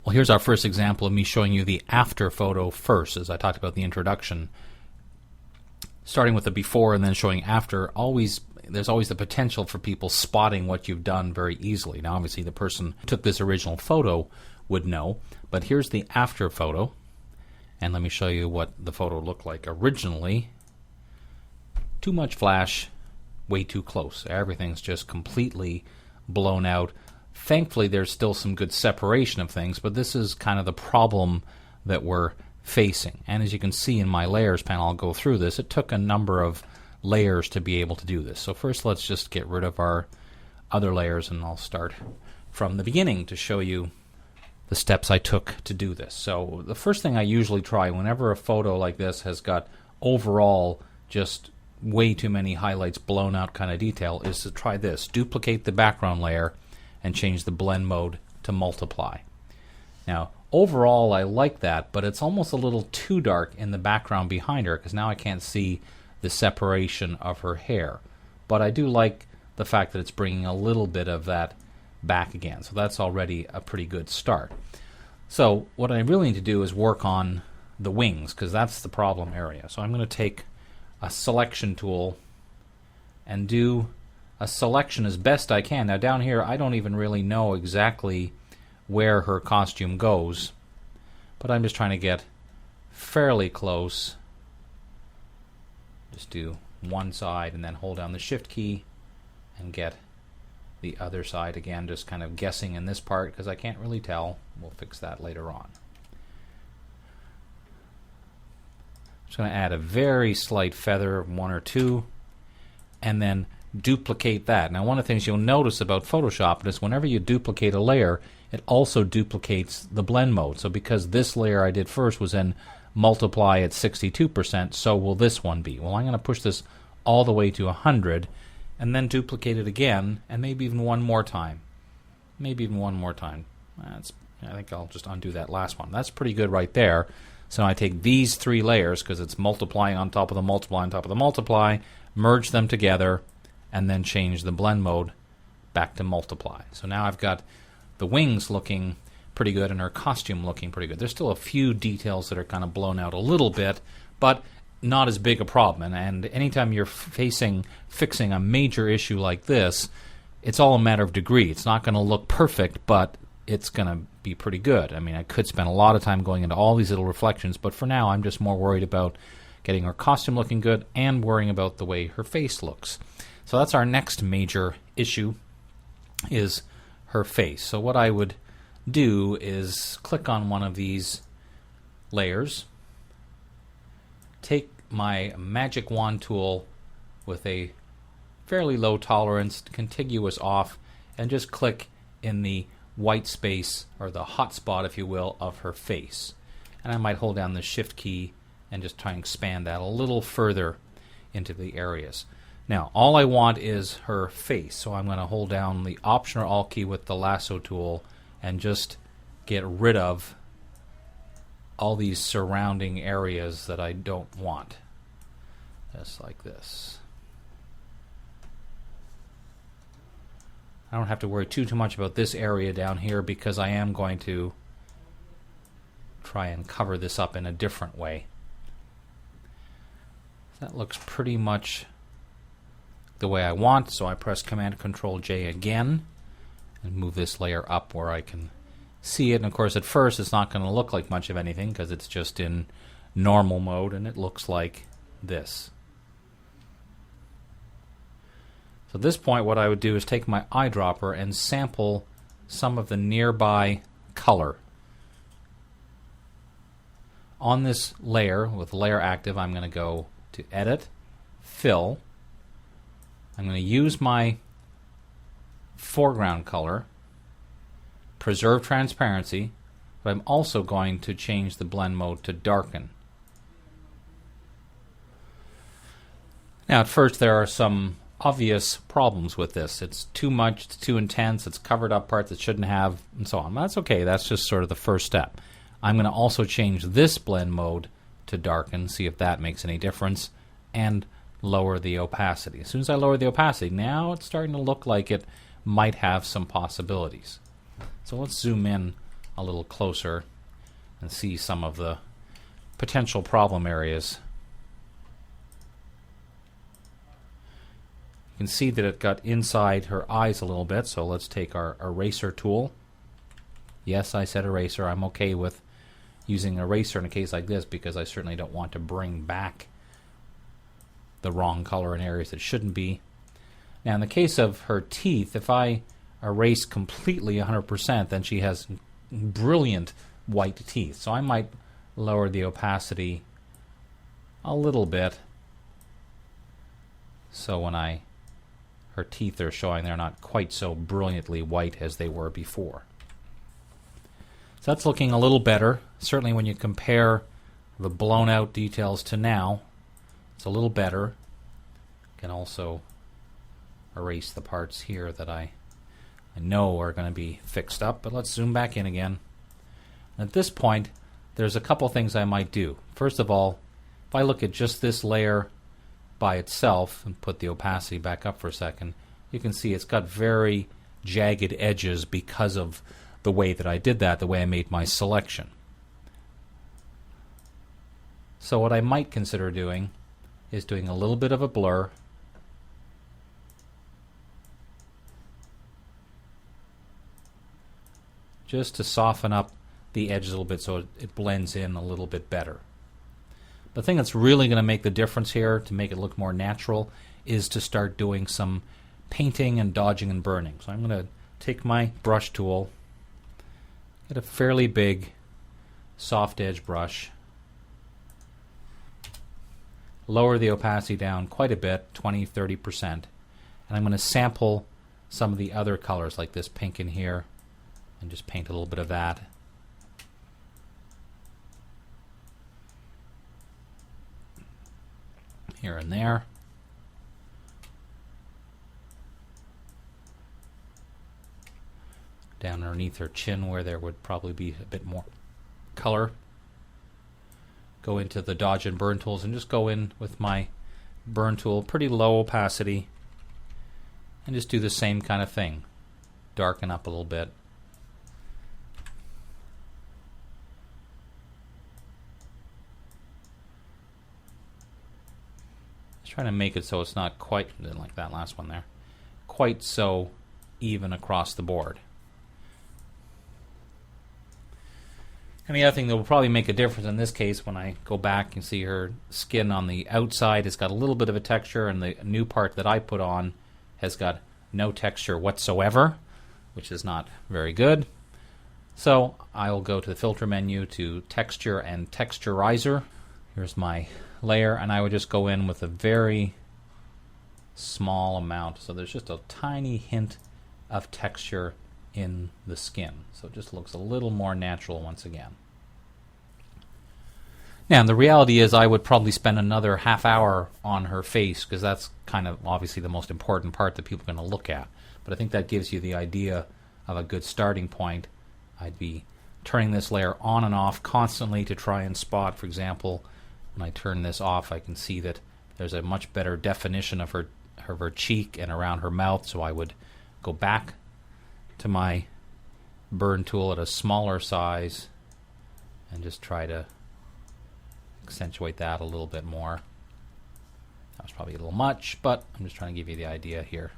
Well, here's our first example of me showing you the after photo first, as I talked about the introduction. Starting with the before and then showing after, there's always the potential for people spotting what you've done very easily. Now, obviously, the person who took this original photo would know, but here's the after photo, and let me show you what the photo looked like originally. Too much flash, way too close. Everything's just completely blown out. Thankfully, there's still some good separation of things, but this is kind of the problem that we're facing. And as you can see in my layers panel, I'll go through this. It took a number of layers to be able to do this. So first, let's just get rid of our other layers, and I'll start from the beginning to show you the steps I took to do this. So the first thing I usually try whenever a photo like this has got overall just way too many highlights, blown out kind of detail, is to try this. Duplicate the background layer and change the blend mode to multiply. Now, overall I like that, but it's almost a little too dark in the background behind her because now I can't see the separation of her hair. But I do like the fact that it's bringing a little bit of that back again. So that's already a pretty good start. So what I really need to do is work on the wings, because that's the problem area. So I'm going to take a selection tool and do a selection as best I can. Now down here I don't even really know exactly where her costume goes, but I'm just trying to get fairly close. Just do one side and then hold down the shift key and get the other side again, just kind of guessing in this part because I can't really tell. We'll fix that later on. Just going to add a very slight feather, one or two, and then duplicate that. Now, one of the things you'll notice about Photoshop is whenever you duplicate a layer, it also duplicates the blend mode. So because this layer I did first was in multiply at 62%, so will this one be. Well, I'm going to push this all the way to 100 and then duplicate it again, and maybe even one more time. Maybe even one more time. I think I'll just undo that last one. That's pretty good right there. So now I take these three layers, because it's multiplying on top of the multiply on top of the multiply, merge them together, and then change the blend mode back to multiply. So now I've got the wings looking pretty good and her costume looking pretty good. There's still a few details that are kind of blown out a little bit, but not as big a problem. And anytime you're fixing a major issue like this, it's all a matter of degree. It's not going to look perfect, but it's going to be pretty good. I mean, I could spend a lot of time going into all these little reflections, but for now I'm just more worried about getting her costume looking good and worrying about the way her face looks. So that's our next major issue, is her face. So what I would do is click on one of these layers, take my magic wand tool with a fairly low tolerance, contiguous off, and just click in the white space, or the hot spot if you will, of her face. And I might hold down the shift key and just try and expand that a little further into the areas. Now all I want is her face, so I'm going to hold down the Option or Alt key with the lasso tool and just get rid of all these surrounding areas that I don't want. Just like this. I don't have to worry too much about this area down here because I am going to try and cover this up in a different way. That looks pretty much the way I want, so I press Command Control J again and move this layer up where I can see it. And of course at first it's not going to look like much of anything because it's just in normal mode and it looks like this. So at this point what I would do is take my eyedropper and sample some of the nearby color. On this layer, with layer active, I'm going to go to Edit, Fill. I'm going to use my foreground color, preserve transparency, but I'm also going to change the blend mode to darken. Now at first there are some obvious problems with this. It's too much, it's too intense, it's covered up parts it shouldn't have, and so on. That's okay, that's just sort of the first step. I'm going to also change this blend mode to darken, see if that makes any difference, and lower the opacity. As soon as I lower the opacity, now it's starting to look like it might have some possibilities. So let's zoom in a little closer and see some of the potential problem areas. You can see that it got inside her eyes a little bit, so let's take our eraser tool. Yes, I said eraser. I'm okay with using eraser in a case like this because I certainly don't want to bring back the wrong color in areas that shouldn't be. Now in the case of her teeth, if I erase completely 100%, then she has brilliant white teeth. So I might lower the opacity a little bit so when her teeth are showing, they're not quite so brilliantly white as they were before. So that's looking a little better. Certainly when you compare the blown out details to now, it's a little better. You can also erase the parts here that I know are going to be fixed up, but let's zoom back in again. At this point, there's a couple things I might do. First of all, if I look at just this layer by itself and put the opacity back up for a second, you can see it's got very jagged edges because of the way that I did that, the way I made my selection. So what I might consider doing is doing a little bit of a blur, just to soften up the edges a little bit so it blends in a little bit better. The thing that's really going to make the difference here, to make it look more natural, is to start doing some painting and dodging and burning. So I'm going to take my brush tool, get a fairly big soft edge brush, lower the opacity down quite a bit, 20-30%, and I'm going to sample some of the other colors like this pink in here and just paint a little bit of that. Here and there. Down underneath her chin where there would probably be a bit more color. Go into the dodge and burn tools and just go in with my burn tool, pretty low opacity, and just do the same kind of thing. Darken up a little bit. Trying to make it so it's not quite, like that last one there, quite so even across the board. And the other thing that will probably make a difference in this case, when I go back and see her skin on the outside, it's got a little bit of a texture, and the new part that I put on has got no texture whatsoever, which is not very good. So I'll go to the filter menu to texture and texturizer. Here's my layer, and I would just go in with a very small amount, so there's just a tiny hint of texture in the skin, so it just looks a little more natural once again. Now the reality is I would probably spend another half hour on her face, because that's kind of obviously the most important part that people are going to look at, but I think that gives you the idea of a good starting point. I'd be turning this layer on and off constantly to try and spot, for example, when I turn this off, I can see that there's a much better definition of her cheek and around her mouth, so I would go back to my burn tool at a smaller size and just try to accentuate that a little bit more. That was probably a little much, but I'm just trying to give you the idea here.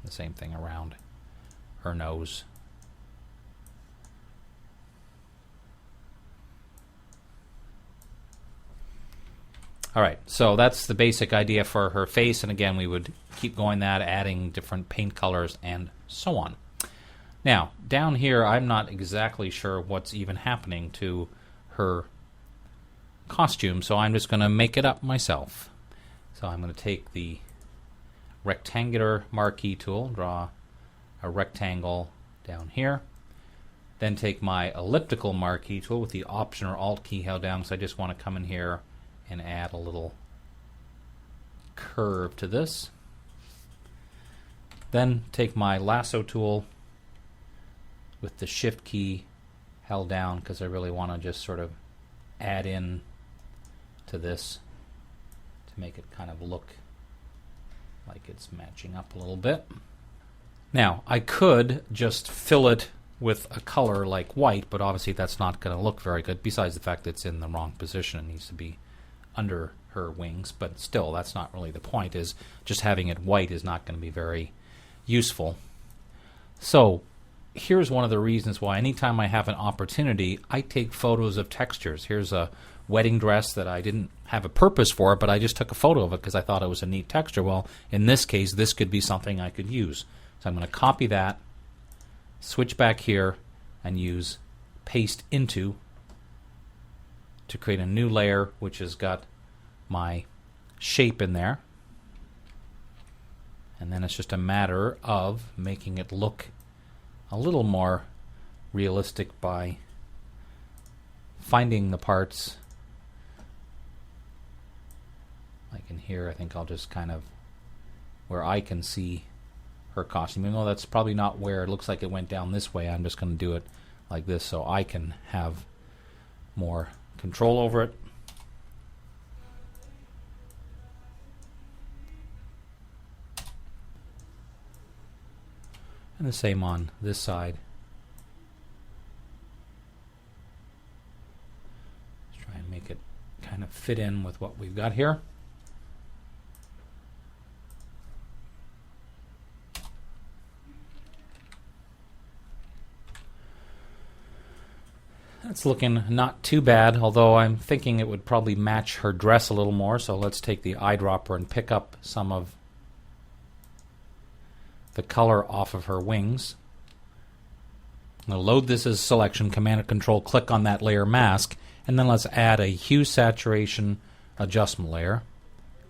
The same thing around her nose. Alright, so that's the basic idea for her face, and again we would keep going that, adding different paint colors and so on. Now, down here I'm not exactly sure what's even happening to her costume, so I'm just going to make it up myself. So I'm going to take the rectangular marquee tool, draw a rectangle down here, then take my elliptical marquee tool with the Option or Alt key held down, so I just want to come in here and add a little curve to this. Then take my lasso tool with the Shift key held down, because I really want to just sort of add in to this to make it kind of look like it's matching up a little bit. Now, I could just fill it with a color like white, but obviously that's not going to look very good, besides the fact that it's in the wrong position. It needs to be under her wings, but still, that's not really the point, is just having it white is not going to be very useful. So here's one of the reasons why anytime I have an opportunity, I take photos of textures. Here's a wedding dress that I didn't have a purpose for, but I just took a photo of it because I thought it was a neat texture. Well, in this case, this could be something I could use. So I'm going to copy that, switch back here, and use paste into to create a new layer which has got my shape in there. And then it's just a matter of making it look a little more realistic by finding the parts. Like in here, I think I'll just kind of, where I can see her costume, even though that's probably not where it looks like it went down this way, I'm just going to do it like this so I can have more control over it. And the same on this side. Let's try and make it kind of fit in with what we've got here. It's looking not too bad, although I'm thinking it would probably match her dress a little more. So let's take the eyedropper and pick up some of the color off of her wings. I'm going to load this as a selection, Command and Control, click on that layer mask, and then let's add a hue saturation adjustment layer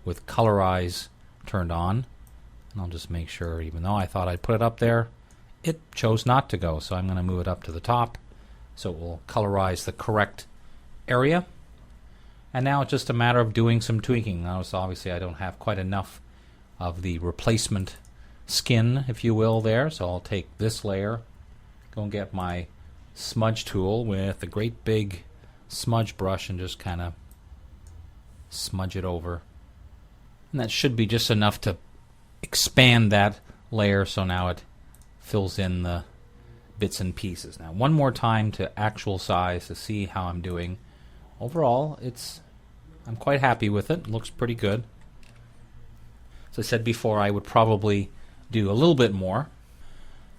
with colorize turned on. And I'll just make sure, even though I thought I'd put it up there, it chose not to go. So I'm going to move it up to the top so it will colorize the correct area. And now it's just a matter of doing some tweaking. Now, so obviously I don't have quite enough of the replacement skin, if you will, there. So I'll take this layer, go and get my smudge tool with a great big smudge brush and just kind of smudge it over. And that should be just enough to expand that layer so now it fills in the bits and pieces. Now one more time to actual size to see how I'm doing. Overall, I'm quite happy with it. It looks pretty good. As I said before, I would probably do a little bit more.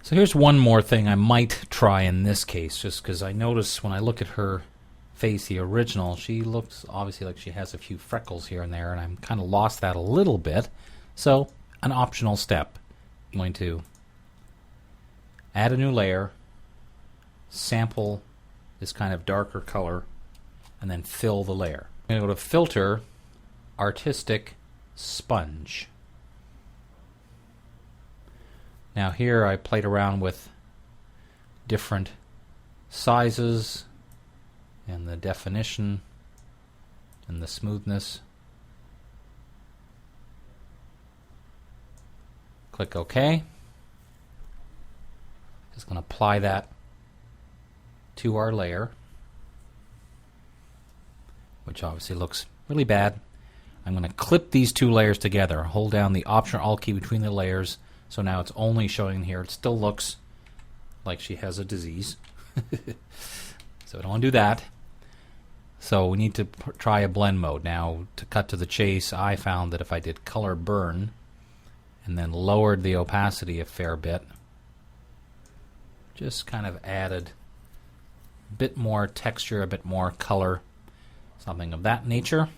So here's one more thing I might try in this case, just because I notice when I look at her face, the original, she looks obviously like she has a few freckles here and there, and I'm kind of lost that a little bit. So an optional step. I'm going to add a new layer, sample this kind of darker color, and then fill the layer. I'm going to go to Filter, Artistic, Sponge. Now here I played around with different sizes and the definition and the smoothness. Click OK. Just going to apply that to our layer, which obviously looks really bad. I'm going to clip these two layers together. Hold down the Option or Alt key between the layers. So now it's only showing here. It still looks like she has a disease. So I don't want to do that. So we need to try a blend mode. Now, to cut to the chase, I found that if I did color burn and then lowered the opacity a fair bit, just kind of added a bit more texture, a bit more color, something of that nature.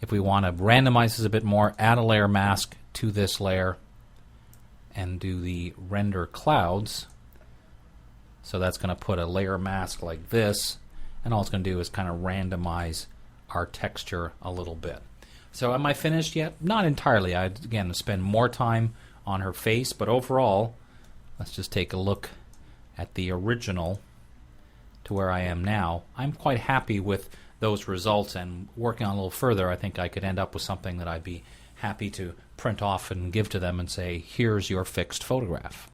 If we want to randomize this a bit more, add a layer mask to this layer and do the render clouds. So that's going to put a layer mask like this, and all it's going to do is kind of randomize our texture a little bit. So am I finished yet? Not entirely. I'd again spend more time on her face, but overall, let's just take a look at the original to where I am now. I'm quite happy with those results, and working on a little further, I think I could end up with something that I'd be happy to print off and give to them and say, here's your fixed photograph.